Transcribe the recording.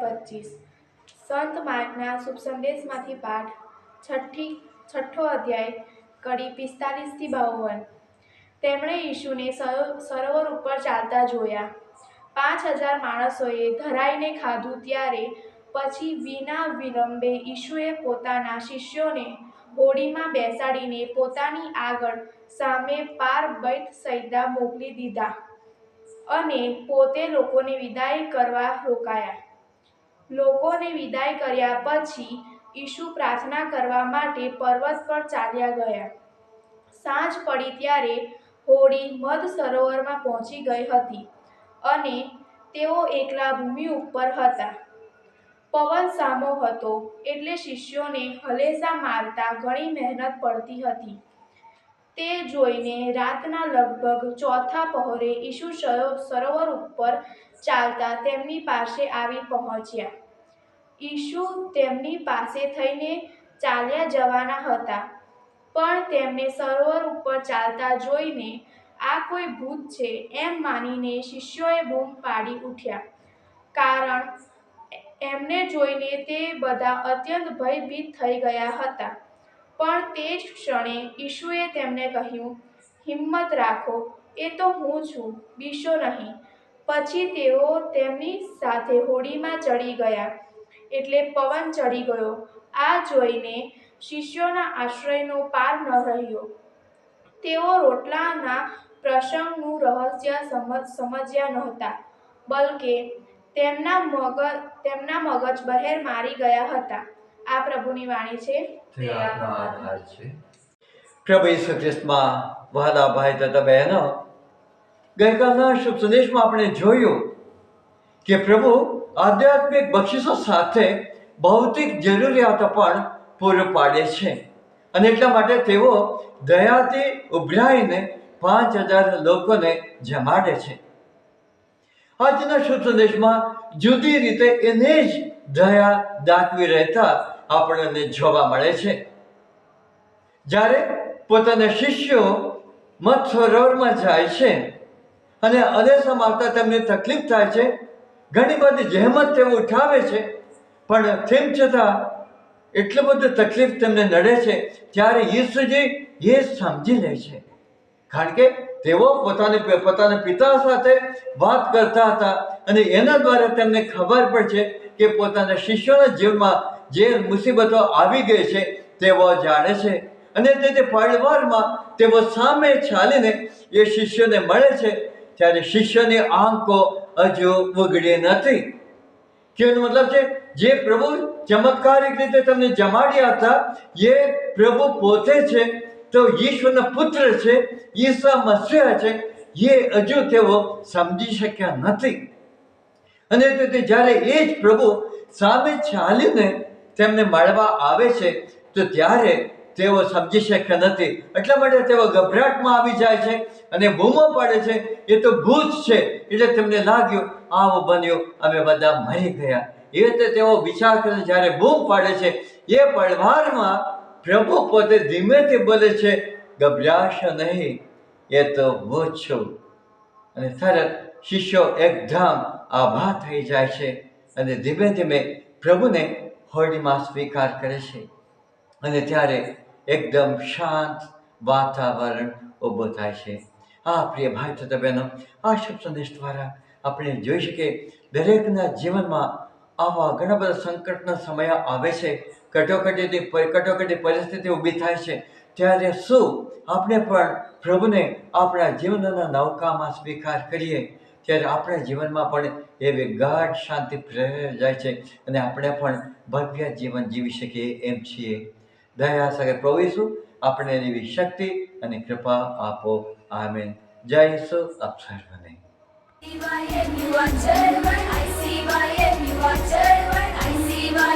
25 સંત માર્કના શુભ સંદેશમાંથી પાઠ છઠ્ઠો અધ્યાય કડી 45-52। તેમણે ઈસુને સરોવર ઉપર ચાલતા જોયા। 5000 માણસોએ ધરાઈને ખાધું। ત્યારે પછી વિના વિલંબે ઈસુએ પોતાના શિષ્યોને હોડીમાં બેસાડીને પોતાની આગળ સામે પાર બૈતસૈદા મોકલી દીધા અને પોતે લોકોને વિદાય કરવા રોકાયા। લોકોને વિદાય કર્યા પછી ઈસુ પ્રાર્થના કરવા માટે પર્વત પર ચાલ્યા ગયા। સાંજ પડી ત્યારે હોડી મધ સરોવરમાં પહોંચી ગઈ હતી અને તેઓ એકલા ભૂમિ ઉપર હતા। પવન સામો હતો એટલે શિષ્યોને હલેસા મારતા ઘણી મહેનત પડતી હતી। તે જોઈને રાતના લગભગ ચોથા પહોરે ઈસુ સરોવર ઉપર ચાલતા તેમની પાસે આવી પહોંચ્યા। ઈસુ તેમની પાસે થઈને ચાલ્યા જવાના હતા, પણ તેમને સરોવર ઉપર ચાલતા જોઈને આ કોઈ ભૂત છે એમ માનીને શિષ્યોએ બૂમ પાડી ઉઠ્યા, કારણ એમને જોઈને તે બધા અત્યંત ભયભીત થઈ ગયા હતા। પણ તે જ ક્ષણે ઈસુએ તેમને કહ્યું, હિંમત રાખો, એ તો હું છું, બીસો નહીં। પછી તેઓ તેમની સાથે હોડીમાં ચડી ગયા એટલે પવન ચડી ગયો। આ જોઈને શિષ્યોના આશ્ચર્યનો પાર ન રહ્યો। તેઓ રોટલાના પ્રસંગનું રહસ્ય સમજ્યા નહોતા, બલકે તેમના મગજ બહેર મારી ગયા હતા। આ પ્રભુની વાણી છે। પ્રભુ ઈસુ ખ્રિસ્તમાં વહાલા ભાઈ તથા બહેનો, ગઈકાલના શુભ સંદેશમાં આપણે જોયું કે પ્રભુ આધ્યાત્મિક બક્ષિસો સાથે ભૌતિક જરૂરિયાતો પણ પૂરું પાડે છે અને એટલા માટે તેઓ દયાથી ઉભરાઈને 5000 લોકોને જમાડે છે। આજના શુભ સંદેશમાં જુદી રીતે એને જ દયા દાખવી રહેતા આપણને જોવા મળે છે। જ્યારે પોતાના શિષ્યો મધ સરોવરમાં જાય છે અને હલેસા મારતા તેમને તકલીફ થાય છે, ઘણી બધી જહેમત તેઓ ઉઠાવે છે, પણ તેમ છતાં એટલું બધું તકલીફ તેમને નડે છે, ત્યારે ઈસુજી એ સમજી લે છે, કારણ કે તેઓ પોતાના પિતા સાથે વાત કરતા હતા અને એના દ્વારા તેમને ખબર પડે છે કે પોતાના શિષ્યોના જીવનમાં જે મુસીબતો આવી ગઈ છે તેઓ જાણે છે અને તેથી પળવારમાં તેઓ સામે ચાલીને એ શિષ્યોને મળે છે। ત્યારે શિષ્યોની આંખો હજુ ઉઘડી નથી। કેનો મતલબ છે, જે પ્રભુ ચમત્કારિક રીતે તમને જમાડ્યા હતા એ પ્રભુ પોતે છે, તો ઈશ્વરના પુત્ર છે, ઈસા મસીહ છે, એ હજુ તેઓ સમજી શક્યા નથી। અને તેથી જ્યારે એ જ પ્રભુ સામે ચાલીને તેમને મળવા આવે છે તો ત્યારે તેઓ સમજી શક્યા નથી, એટલા માટે તેઓ ગભરાટમાં આવી જાય છે અને બૂમો પાડે છે, એ તો ભૂત છે। એટલે તેમને લાગ્યું આવું બન્યું, અમે બધા મરી ગયા। એ રીતે તેઓ વિચાર કરે, જ્યારે બૂમ પાડે છે એ પળવારમાં પ્રભુ પોતે ધીમેથી બોલે છે, ગભરાશો નહીં, એ તો હું છું। અને તરત શિષ્યો એકદમ આભા થઈ જાય છે અને ધીમે ધીમે પ્રભુને હોડીમાં સ્વીકાર કરે છે અને ત્યારે એકદમ શાંત વાતાવરણ ઊભું થાય છે। આ પ્રિય ભાઈ તથા બહેનો, આ શુભ સંદેશ દ્વારા આપણે જોઈ શકીએ દરેકના જીવનમાં આવા ઘણા બધા સંકટના સમય આવે છે, કટોકટી પરિસ્થિતિ ઊભી થાય છે, ત્યારે શું આપણે પણ પ્રભુને આપણા જીવનના નૌકામાં સ્વીકાર કરીએ, ત્યારે આપણા જીવનમાં પણ એવી ગાઢ શાંતિ પ્રેરાઈ જાય છે અને આપણે પણ ભવ્ય જીવન જીવી શકીએ એમ છીએ। દયા સાથે પ્રભુ ઈસુ આપણે એવી શક્તિ અને કૃપા આપો, આમેન। જય ઈસુ આપ સર્વને। I see why you are German. I see why you are German. I see why